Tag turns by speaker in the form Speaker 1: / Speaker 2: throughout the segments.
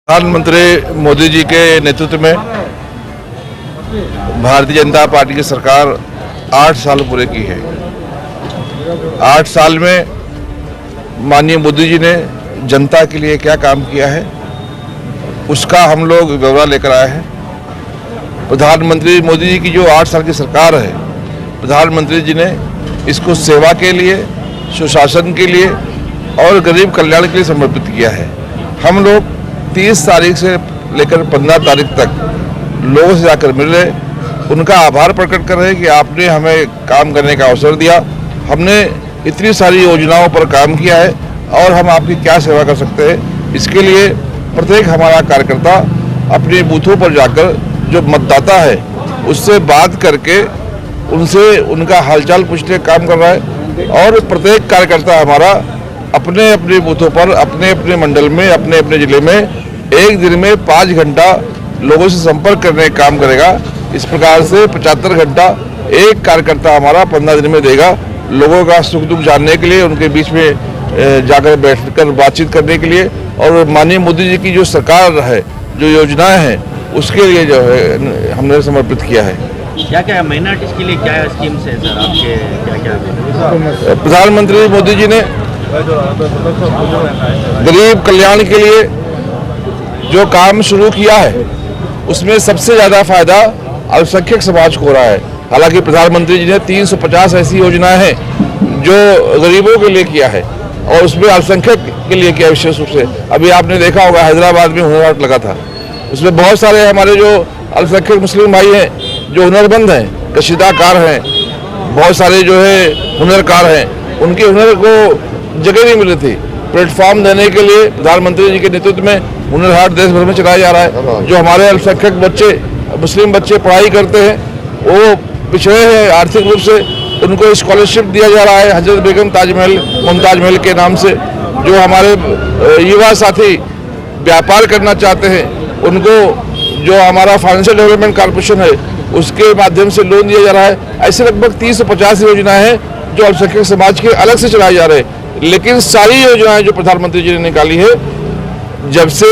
Speaker 1: प्रधानमंत्री मोदी जी के नेतृत्व में भारतीय जनता पार्टी की सरकार 8 साल पूरे की है। 8 साल में माननीय मोदी जी ने जनता के लिए क्या काम किया है उसका हम लोग ब्यौरा लेकर आए हैं। प्रधानमंत्री मोदी जी की जो 8 साल की सरकार है, प्रधानमंत्री जी ने इसको सेवा के लिए, सुशासन के लिए और गरीब कल्याण के लिए समर्पित किया है। हम लोग 30 तारीख से लेकर 15 तारीख तक लोगों से जाकर मिल रहे, उनका आभार प्रकट कर रहे हैं कि आपने हमें काम करने का अवसर दिया, हमने इतनी सारी योजनाओं पर काम किया है और हम आपकी क्या सेवा कर सकते हैं। इसके लिए प्रत्येक हमारा कार्यकर्ता अपने बूथों पर जाकर जो मतदाता है उससे बात करके उनसे उनका हालचाल पूछने का काम कर रहा है और प्रत्येक कार्यकर्ता हमारा अपने अपने बूथों पर, अपने अपने मंडल में, अपने अपने जिले में एक दिन में 5 घंटा लोगों से संपर्क करने का काम करेगा। इस प्रकार से 75 घंटा एक कार्यकर्ता हमारा 15 दिन में देगा, लोगों का सुख दुख जानने के लिए, उनके बीच में जाकर बैठकर बातचीत करने के लिए और माननीय मोदी जी की जो सरकार है, जो योजनाएं हैं, उसके लिए जो है हमने समर्पित किया है।
Speaker 2: क्या क्या माइनॉरिटीज के लिए क्या स्कीम्स है सर आपके, क्या क्या?
Speaker 1: प्रधानमंत्री मोदी जी ने गरीब कल्याण के लिए जो काम शुरू किया है उसमें सबसे ज़्यादा फायदा अल्पसंख्यक समाज को हो रहा है। हालांकि प्रधानमंत्री जी ने 350 ऐसी योजनाएं हैं जो गरीबों के लिए किया है और उसमें अल्पसंख्यक के लिए किया विशेष रूप से। अभी आपने देखा होगा हैदराबाद में हुनर हाट लगा था, उसमें बहुत सारे हमारे जो अल्पसंख्यक मुस्लिम भाई हैं जो हुनरमंद हैं, कशीदाकार हैं, बहुत सारे जो है हुनरकार हैं, उनके हुनर को जगह नहीं मिली थी। प्लेटफॉर्म देने के लिए प्रधानमंत्री जी के नेतृत्व में हुनर हाट देश भर में चलाया जा रहा है। जो हमारे अल्पसंख्यक बच्चे, मुस्लिम बच्चे पढ़ाई करते हैं, वो पिछड़े हैं आर्थिक रूप से, उनको स्कॉलरशिप दिया जा रहा है हजरत बेगम ताजमहल मुमताज महल के नाम से। जो हमारे युवा साथी व्यापार करना चाहते हैं उनको जो हमारा फाइनेंशियल डेवलपमेंट कॉर्पोरेशन है उसके माध्यम से लोन दिया जा रहा है। ऐसे लगभग 350 योजनाएं हैं जो अल्पसंख्यक समाज के अलग से चलाए जा रहे हैं। लेकिन सारी योजनाएं जो प्रधानमंत्री जी ने निकाली है, जब से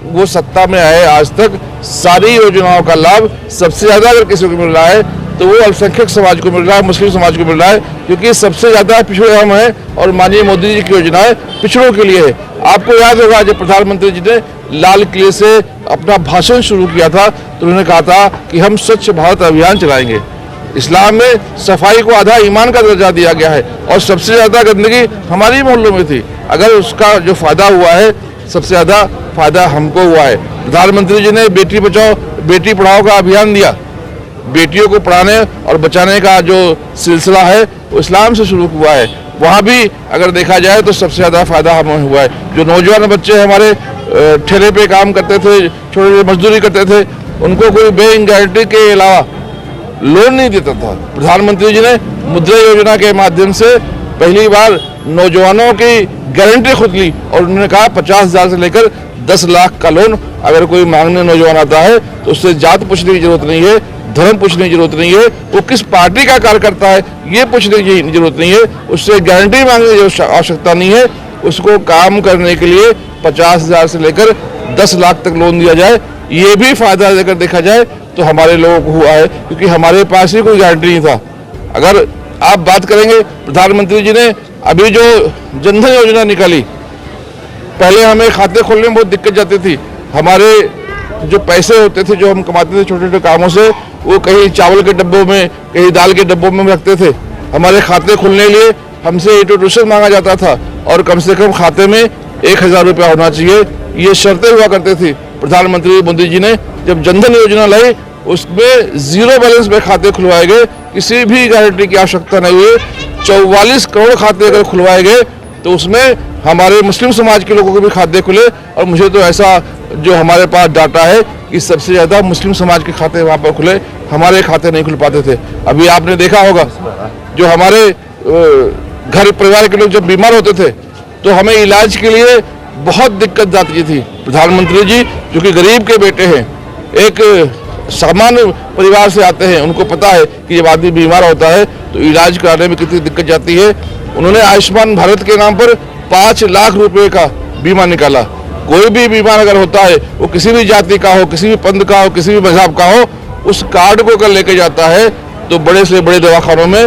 Speaker 1: वो सत्ता में आए आज तक, सारी योजनाओं का लाभ सबसे ज़्यादा अगर किसी को मिल रहा है तो वो अल्पसंख्यक समाज को मिल रहा है, मुस्लिम समाज को मिल रहा है, क्योंकि सबसे ज़्यादा पिछड़े हम हैं और माननीय मोदी जी की योजनाएं पिछड़ों के लिए है। आपको याद होगा जब प्रधानमंत्री जी ने लाल किले से अपना भाषण शुरू किया था तो उन्होंने कहा था कि हम स्वच्छ भारत अभियान चलाएंगे। इस्लाम में सफाई को आधा ईमान का दर्जा दिया गया है और सबसे ज़्यादा गंदगी हमारी मोहल्लों में थी। अगर उसका जो फायदा हुआ है, सबसे ज़्यादा फायदा हमको हुआ है। प्रधानमंत्री जी ने बेटी बचाओ बेटी पढ़ाओ का अभियान दिया। बेटियों को पढ़ाने और बचाने का जो सिलसिला है वो इस्लाम से शुरू हुआ है। वहाँ भी अगर देखा जाए तो सबसे ज़्यादा फायदा हमें हुआ है। जो नौजवान बच्चे हमारे ठेले पे काम करते थे, छोटे मजदूरी करते थे, उनको कोई बैंक गारंटी के अलावा लोन नहीं देता था। प्रधानमंत्री जी ने मुद्रा योजना के माध्यम से पहली बार नौजवानों की गारंटी खुद ली और उन्होंने कहा 50,000 से लेकर 10 लाख का लोन अगर कोई मांगने नौजवान आता है तो उससे जात पूछने की जरूरत नहीं है, धर्म पूछने की जरूरत नहीं है, वो किस पार्टी का कार्यकर्ता है ये पूछने की जरूरत नहीं है, उससे गारंटी मांगने की आवश्यकता नहीं है। उसको काम करने के लिए 50,000 से लेकर 10 लाख तक लोन दिया जाए। ये भी फायदा लेकर देखा जाए तो हमारे लोगों को हुआ है, क्योंकि हमारे पास ही कोई गारंटी नहीं था। अगर आप बात करेंगे, प्रधानमंत्री जी ने अभी जो जनधन योजना निकाली, पहले हमें खाते खोलने में बहुत दिक्कत जाती थी। हमारे जो पैसे होते थे जो हम कमाते थे छोटे छोटे कामों से, वो कहीं चावल के डब्बों में, कहीं दाल के डब्बों में रखते थे। हमारे खाते खोलने के लिए हमसे इंट्रोड्यूशन मांगा जाता था और कम से कम खाते में 1000 रुपया होना चाहिए, ये शर्तें हुआ करते थी। प्रधानमंत्री मोदी जी ने जब जनधन योजना लाई, उसमें 0 बैलेंस में खाते खुलवाए गए, किसी भी गारंटी की आवश्यकता नहीं हुई। 44 करोड़ खाते अगर खुलवाए गए तो उसमें हमारे मुस्लिम समाज के लोगों के भी खाते खुले और मुझे तो ऐसा जो हमारे पास डाटा है कि सबसे ज़्यादा मुस्लिम समाज के खाते वहाँ पर खुले, हमारे खाते नहीं खुल पाते थे। अभी आपने देखा होगा जो हमारे घर परिवार के लोग जब बीमार होते थे तो हमें इलाज के लिए बहुत दिक्कत जाती थी। प्रधानमंत्री जी जो कि गरीब के बेटे हैं, एक सामान्य परिवार से आते हैं, उनको पता है कि जब आदमी बीमार होता है तो इलाज कराने में कितनी दिक्कत जाती है। उन्होंने आयुष्मान भारत के नाम पर 5 लाख रुपए का बीमा निकाला कोई भी बीमार अगर होता है, वो किसी भी जाति का हो, किसी भी पंथ का हो, किसी भी मजहब का हो, उस कार्ड को अगर लेके जाता है तो बड़े से बड़े दवाखानों में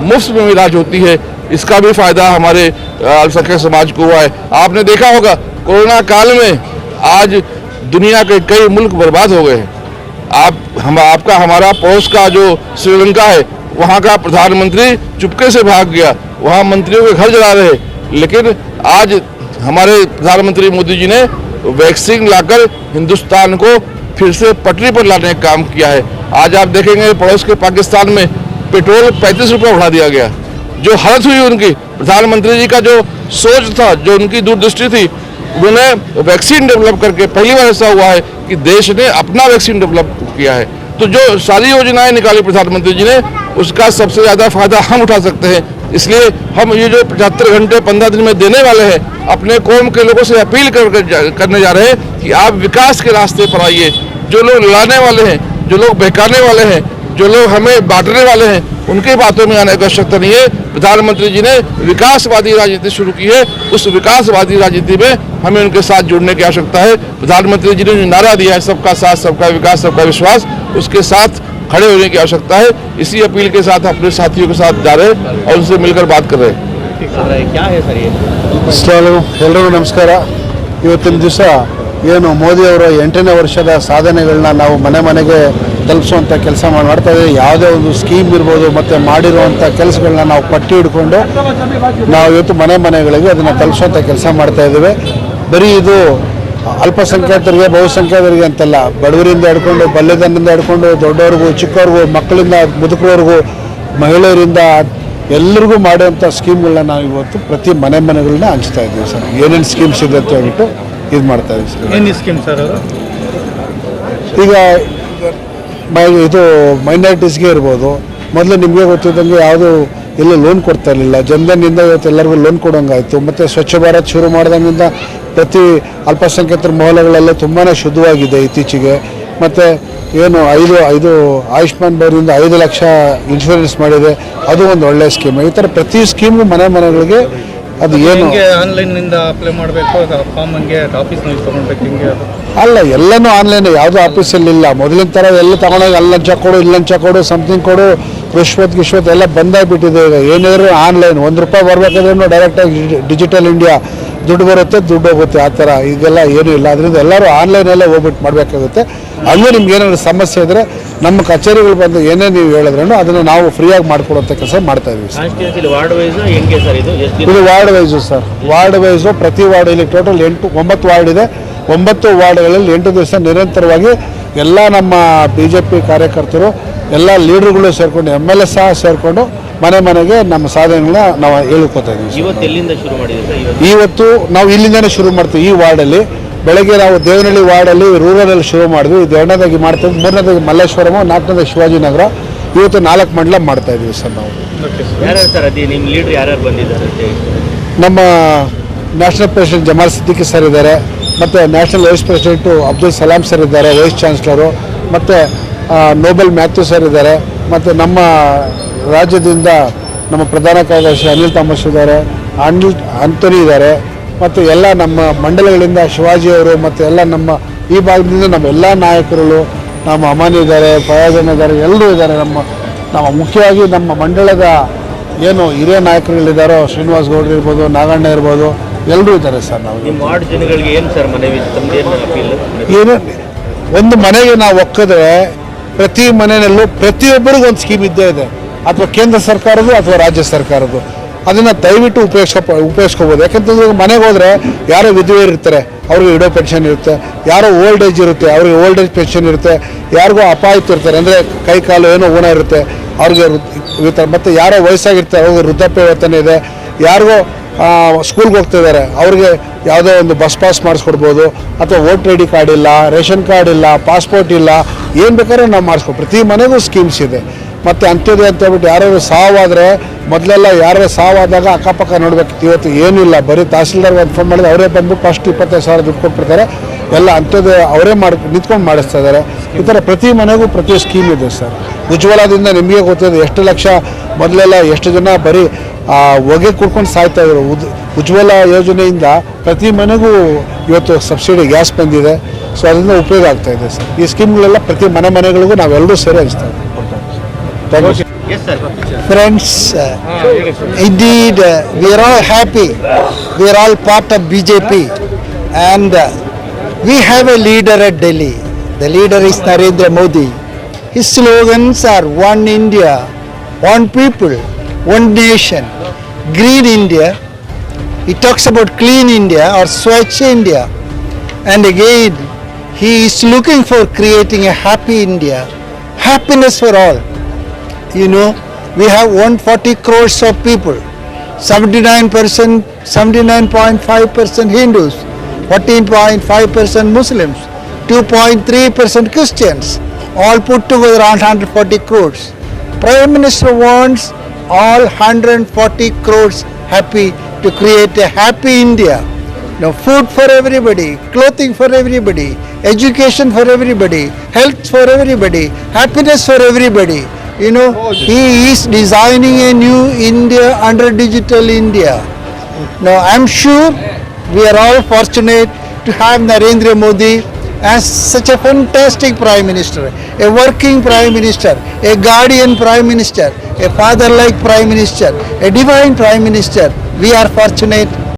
Speaker 1: मुफ्त में इलाज होती है। इसका भी फायदा हमारे अल्पसंख्यक समाज को हुआ है। आपने देखा होगा कोरोना काल में आज दुनिया के कई मुल्क बर्बाद हो गए हैं। आपका हमारा पड़ोस का जो श्रीलंका है, वहाँ का प्रधानमंत्री चुपके से भाग गया, वहाँ मंत्रियों के घर जला रहे, लेकिन आज हमारे प्रधानमंत्री मोदी जी ने वैक्सीन लाकर हिंदुस्तान को फिर से पटरी पर लाने का काम किया है। आज आप देखेंगे पड़ोस के पाकिस्तान में पेट्रोल 35 रुपये बढ़ा दिया गया। जो हालत हुई उनकी, प्रधानमंत्री जी का जो सोच था, जो उनकी दूरदृष्टि थी, उन्होंने वैक्सीन डेवलप करके पहली बार ऐसा हुआ है कि देश ने अपना वैक्सीन डेवलप किया है। तो जो सारी योजनाएं निकाली प्रधानमंत्री जी ने, उसका सबसे ज़्यादा फायदा हम उठा सकते हैं। इसलिए हम ये जो 75 घंटे 15 दिन में देने वाले हैं, अपने कौम के लोगों से अपील करने जा रहे हैं कि आप विकास के रास्ते पर आइए। जो लोग लड़ाने वाले हैं, जो लोग बहकाने वाले हैं, जो लोग हमें बांटने वाले हैं, उनकी बातों में आने की आवश्यकता नहीं है। प्रधानमंत्री जी ने विकासवादी राजनीति शुरू की है, उस विकासवादी राजनीति में हमें उनके साथ जुड़ने की आवश्यकता है। प्रधानमंत्री जी ने जो नारा दिया है, सबका साथ, सबका विकास, सबका विश्वास, उसके साथ खड़े होने की आवश्यकता है। इसी अपील के साथ अपने साथियों के साथ जा रहे हैं और उनसे मिलकर बात कर रहे हैं।
Speaker 2: क्या है सर ये?
Speaker 3: ಎಲ್ಲರಿಗೂ ನಮಸ್ಕಾರ. ಇವತ್ತಿನ ದಿವಸ ಏನು ಮೋದಿಯವರ 8ನೇ ವರ್ಷದ ಸಾಧನೆಗಳನ್ನ ನಾವು ಮನೆ ಮನೆಗೆ ತಲುಪಿಸುವಂಥ ಕೆಲಸ ಮಾಡ್ತಾ ಇದ್ದೀವಿ. ಯಾವುದೇ ಒಂದು ಸ್ಕೀಮ್ ಇರ್ಬೋದು ಮತ್ತು ಮಾಡಿರುವಂಥ ಕೆಲಸಗಳನ್ನ ನಾವು ಪಟ್ಟಿ ಹಿಡ್ಕೊಂಡು ನಾವು ಇವತ್ತು ಮನೆ ಮನೆಗಳಿಗೆ ಅದನ್ನು ತಲುಪಿಸುವಂಥ ಕೆಲಸ ಮಾಡ್ತಾ ಇದ್ದೀವಿ. ಬರೀ ಇದು ಅಲ್ಪಸಂಖ್ಯಾತರಿಗೆ ಬಹುಸಂಖ್ಯಾತರಿಗೆ ಅಂತಲ್ಲ, ಬಡವರಿಂದ ಹಿಡ್ಕೊಂಡು ಬಲ್ಯದನಿಂದ ಹಿಡ್ಕೊಂಡು ದೊಡ್ಡವ್ರಿಗೂ ಚಿಕ್ಕವ್ರಿಗೂ ಮಕ್ಕಳಿಂದ ಮುದುಕರವರೆಗೂ ಮಹಿಳೆಯರಿಂದ ಎಲ್ಲರಿಗೂ ಮಾಡುವಂಥ ಸ್ಕೀಮ್ಗಳನ್ನ ನಾವು ಇವತ್ತು ಪ್ರತಿ ಮನೆಗಳನ್ನ ಹಂಚ್ತಾ ಇದ್ದೀವಿ ಸರ್. ಏನೇನು ಸ್ಕೀಮ್ಸ್ ಇದೆ ಅಂತ ಹೇಳ್ಬಿಟ್ಟು ಇದು ಮಾಡ್ತಾ ಇದ್ದೀವಿ ಸರ್.
Speaker 2: ಏನು ಸ್ಕೀಮ್ ಸರ್ ಅದು?
Speaker 3: ಈಗ ಇದು ಮೈನಾರಿಟೀಸ್ಗೆ ಇರ್ಬೋದು. ಮೊದಲು ನಿಮಗೆ ಗೊತ್ತಿದ್ದಂಗೆ ಯಾವುದು ಎಲ್ಲೂ ಲೋನ್ ಕೊಡ್ತಾ ಇರಲಿಲ್ಲ. ಜನಧನ್ನಿಂದ ಇವತ್ತು ಎಲ್ಲರಿಗೂ ಲೋನ್ ಕೊಡೋಂಗಾಯಿತು. ಮತ್ತು ಸ್ವಚ್ಛ ಭಾರತ್ ಶುರು ಮಾಡಿದಾಗಿಂದ ಪ್ರತಿ ಅಲ್ಪಸಂಖ್ಯಾತರ ಮೌಲ್ಯಗಳೆಲ್ಲ ತುಂಬಾ ಶುದ್ಧವಾಗಿದೆ ಇತ್ತೀಚೆಗೆ. ಮತ್ತು ಏನು ಐದು ಆಯುಷ್ಮಾನ್ ಭಾರತದಿಂದ 5 ಲಕ್ಷ ಇನ್ಶೂರೆನ್ಸ್ ಮಾಡಿದೆ, ಅದು ಒಂದು ಒಳ್ಳೆಯ ಸ್ಕೀಮ್. ಈ ಥರ ಪ್ರತಿ ಸ್ಕೀಮು ಮನೆಗಳಿಗೆ ಅದು ಏನು
Speaker 2: ಆನ್ಲೈನ್ನಿಂದ ಅಪ್ಲೈ ಮಾಡಬೇಕು, ಫಾರ್ಮ್ ಹಂಗೆ ಆಫೀಸ್ನಲ್ಲಿ ತೊಗೊಳ್ಬೇಕು, ಹಿಂಗೆ
Speaker 3: ಅಲ್ಲ, ಎಲ್ಲನೂ ಆನ್ಲೈನ್. ಯಾವುದೂ ಆಫೀಸಲ್ಲಿ ಇಲ್ಲ. ಮೊದಲಿನ ಥರ ಎಲ್ಲ ತಗೊಂಡಾಗ ಅಲ್ಲಿ ಲಂಚ ಕೊಡು, ಇಲ್ಲಿ ಲಂಚ ಕೊಡು, ಸಮಥಿಂಗ್ ಕೊಡು, ರಿಶ್ವತ್ ಎಲ್ಲ ಬಂದಾಗ್ಬಿಟ್ಟಿದೆ. ಈಗ ಏನಿದ್ರು ಆನ್ಲೈನ್. ₹1 ಬರಬೇಕಾದ್ರೂ ಡೈರೆಕ್ಟಾಗಿ ಡಿಜಿಟಲ್ ಇಂಡಿಯಾ ದುಡ್ಡು ಬರುತ್ತೆ, ದುಡ್ಡು ಹೋಗುತ್ತೆ. ಆ ಥರ ಈಗೆಲ್ಲ ಏನೂ ಇಲ್ಲ. ಅದರಿಂದ ಎಲ್ಲರೂ ಆನ್ಲೈನಲ್ಲೇ ಹೋಗ್ಬಿಟ್ಟು ಮಾಡಬೇಕಾಗುತ್ತೆ. ಅಲ್ಲೂ ನಿಮ್ಗೆ ಏನಾದರೂ ಸಮಸ್ಯೆ ಇದ್ದರೆ ನಮ್ಮ ಕಚೇರಿಗಳು ಬಂದು ಏನೇ ನೀವು ಹೇಳಿದ್ರೂ ಅದನ್ನು ನಾವು ಫ್ರೀಯಾಗಿ ಮಾಡಿಕೊಡುವಂಥ ಕೆಲಸ ಮಾಡ್ತಾ ಇದ್ದೀವಿ ಸರ್.
Speaker 2: ಇದು ward
Speaker 3: wise sir. Ward wise ಪ್ರತಿ ವಾರ್ಡ್, ಇಲ್ಲಿ ಟೋಟಲ್ 9 ವಾರ್ಡ್ ಇದೆ. 9 ವಾರ್ಡ್ಗಳಲ್ಲಿ 8 ದಿವಸ ನಿರಂತರವಾಗಿ ಎಲ್ಲ ನಮ್ಮ BJP ಕಾರ್ಯಕರ್ತರು, ಎಲ್ಲ ಲೀಡರ್ಗಳು ಸೇರಿಕೊಂಡು, MLA ಸಹ ಸೇರಿಕೊಂಡು ಮನೆಗೆ ನಮ್ಮ ಸಾಧನೆಗಳನ್ನ ನಾವು ಹೇಳ್ಕೊತಾ ಇದ್ದೀವಿ. ಇವತ್ತು ನಾವು ಇಲ್ಲಿಂದನೇ ಶುರು ಮಾಡ್ತೀವಿ. ಈ ವಾರ್ಡಲ್ಲಿ ಬೆಳಗ್ಗೆ ನಾವು ದೇವನಹಳ್ಳಿ ವಾರ್ಡಲ್ಲಿ ರೂರಲಲ್ಲಿ ಶುರು ಮಾಡಿದ್ವಿ. ಇದು 2ನೇದಾಗಿ ಮಾಡ್ತೀವಿ. 3ನೇದಾಗಿ ಮಲ್ಲೇಶ್ವರಂ, 4ನೇದಾಗಿ ಶಿವಾಜಿನಗರ. ಇವತ್ತು 4 ಮಂಡಲ ಮಾಡ್ತಾ ಇದ್ದೀವಿ ಸರ್ ನಾವು. ನಮ್ಮ national president Jamal Siddiqui sir ಇದ್ದಾರೆ, ಮತ್ತು national wise president Abdul Salam sir ಇದ್ದಾರೆ, ವೈಸ್ ಚಾನ್ಸಲರು, ಮತ್ತು ನೋಬೆಲ್ ಮ್ಯಾಥ್ಯೂ ಸರ್ ಇದ್ದಾರೆ, ಮತ್ತು ನಮ್ಮ ರಾಜ್ಯದಿಂದ ನಮ್ಮ ಪ್ರಧಾನ ಕಾರ್ಯದರ್ಶಿ ಅನಿಲ್ ಥಾಮಸ್ ಇದ್ದಾರೆ, ಆಂಟೋನಿ ಇದ್ದಾರೆ, ಮತ್ತು ಎಲ್ಲ ನಮ್ಮ ಮಂಡಲಗಳಿಂದ ಶಿವಾಜಿಯವರು, ಮತ್ತು ಎಲ್ಲ ನಮ್ಮ ಈ ಭಾಗದಿಂದ ನಮ್ಮ ಎಲ್ಲ ನಾಯಕರು, ನಮ್ಮ ಅಮಾನಿ ಇದ್ದಾರೆ, ಫಯಾಜನ್ ಇದ್ದಾರೆ, ಎಲ್ಲರೂ ಇದ್ದಾರೆ. ನಮ್ಮ ಮುಖ್ಯವಾಗಿ ನಮ್ಮ ಮಂಡಳದ ಏನು ಹಿರಿಯ ನಾಯಕರುಗಳಿದ್ದಾರೋ, ಶ್ರೀನಿವಾಸ್ ಗೌಡ್ರು ಇರ್ಬೋದು, ನಾಗಣ್ಣ ಇರ್ಬೋದು, ಎಲ್ಲರೂ ಇದ್ದಾರೆ ಸರ್. ನಾವು ಏನು ಒಂದು ಮನೆಗೆ ನಾವು ಒಕ್ಕಿದ್ರೆ ಪ್ರತಿ ಮನೆಯಲ್ಲೂ ಪ್ರತಿಯೊಬ್ಬರಿಗೂ ಒಂದು ಸ್ಕೀಮ್ ಇದ್ದೇ ಇದೆ, ಅಥವಾ ಕೇಂದ್ರ ಸರ್ಕಾರದ್ದು ಅಥವಾ ರಾಜ್ಯ ಸರ್ಕಾರದ್ದು. ಅದನ್ನು ದಯವಿಟ್ಟು ಉಪಯೋಗಿಸ್ಕೋಬೋದು. ಯಾಕಂತಂದ್ರೆ ಮನೆಗೆ ಹೋದರೆ ಯಾರೋ ವಿಧವೆಯರು ಇರ್ತಾರೆ, ಅವ್ರಿಗೆ ಇಡೋ ಪೆನ್ಷನ್ ಇರುತ್ತೆ, ಯಾರೋ ಓಲ್ಡ್ ಏಜ್ ಇರುತ್ತೆ, ಅವ್ರಿಗೆ ಓಲ್ಡ್ ಏಜ್ ಪೆನ್ಷನ್ ಇರುತ್ತೆ, ಯಾರಿಗೂ ಅಪಾಯಿತ ಇರ್ತಾರೆ, ಅಂದರೆ ಕೈ ಕಾಲು ಏನೋ ಊನ ಇರುತ್ತೆ, ಅವ್ರಿಗೆ ಇರ್ತಾರೆ, ಮತ್ತು ಯಾರೋ ವಯಸ್ಸಾಗಿರ್ತಾರೆ ಅವ್ರಿಗೆ ವೃದ್ಧಾಪ್ಯ ವೇತನ ಇದೆ, ಯಾರಿಗೋ ಸ್ಕೂಲ್ಗೆ ಹೋಗ್ತಿದ್ದಾರೆ ಅವ್ರಿಗೆ ಯಾವುದೋ ಒಂದು ಬಸ್ ಪಾಸ್ ಮಾಡಿಸ್ಕೊಡ್ಬೋದು, ಅಥವಾ ವೋಟರ್ ID ಕಾರ್ಡ್ ಇಲ್ಲ, ರೇಷನ್ ಕಾರ್ಡ್ ಇಲ್ಲ, ಪಾಸ್ಪೋರ್ಟ್ ಇಲ್ಲ, ಏನು ಬೇಕಾದ್ರೂ ನಾವು ಮಾಡಿಸ್ಕೊ. ಪ್ರತಿ ಮನೆಗೂ ಸ್ಕೀಮ್ಸ್ ಇದೆ. ಮತ್ತು ಅಂತ್ಯೋದಯ ಅಂತ ಹೇಳ್ಬಿಟ್ಟು ಯಾರು ಸಾವಾದರೆ, ಮೊದಲೆಲ್ಲ ಯಾರು ಸಾವಾದಾಗ ಅಕ್ಕಪಕ್ಕ ನೋಡ್ಬೇಕಿತ್ತು. ಇವತ್ತು ಏನಿಲ್ಲ, ಬರೀ ತಹಸೀಲ್ದಾರ್ಗೆ ಇನ್ಫಾರ್ಮ್ ಮಾಡಿದ್ರೆ ಅವರೇ ಬಂದುಬಿಟ್ಟು ಫಸ್ಟ್ 25,000 ದುಡ್ಡು ಕೊಟ್ಬಿಡ್ತಾರೆ. ಎಲ್ಲ ಅಂತ್ಯೋದಯ ಅವರೇ ನಿಂತ್ಕೊಂಡು ಮಾಡಿಸ್ತಾ ಇದ್ದಾರೆ. ಈ ಥರ ಪ್ರತಿ ಮನೆಗೂ ಪ್ರತಿ ಸ್ಕೀಮ್ ಇದೆ ಸರ್. ಉಜ್ವಲದಿಂದ ನಿಮಗೆ ಗೊತ್ತಿದೆ ಎಷ್ಟು ಲಕ್ಷ. ಮೊದಲೆಲ್ಲ ಎಷ್ಟು ಜನ ಬರೀ ಹೊಗೆ ಕುಡ್ಕೊಂಡು ಸಾಯ್ತಾ ಇದ್ರು. ಉಜ್ವಲ ಯೋಜನೆಯಿಂದ ಪ್ರತಿ ಮನೆಗೂ ಇವತ್ತು ಸಬ್ಸಿಡಿ ಗ್ಯಾಸ್ ಬಂದಿದೆ. ಸೊ ಅದರಿಂದ ಉಪಯೋಗ ಆಗ್ತಾ ಇದೆ ಸರ್. ಈ ಸ್ಕೀಮ್ಗಳೆಲ್ಲ ಪ್ರತಿ ಮನೆಗಳಿಗೂ ನಾವೆಲ್ಲರೂ ಸೇರಿ ಹಂಚ್ತಾ ಇದ್ದೀವಿ.
Speaker 2: Yes, sir.
Speaker 4: Friends, indeed, we are all happy. We are all part of BJP, and we have a leader at Delhi. The leader is Narendra Modi. His slogans are One India, One People, One Nation, Green India. He talks about Clean India or Swachh India, and again, he is looking for creating a happy India, happiness for all. You know, we have 140 crores of people, 79%, 79.5% Hindus, 14.5% Muslims, 2.3% Christians, all put together 140 crores. Prime Minister wants all 140 crores happy to create a happy India. Now, food for everybody, clothing for everybody, education for everybody, health for everybody, happiness for everybody. You know, he is designing a new India under digital India. Now, I'm sure we are all fortunate to have Narendra Modi as such a fantastic Prime Minister, a working Prime Minister, a guardian Prime Minister, a father-like Prime Minister, a divine Prime Minister. We are fortunate.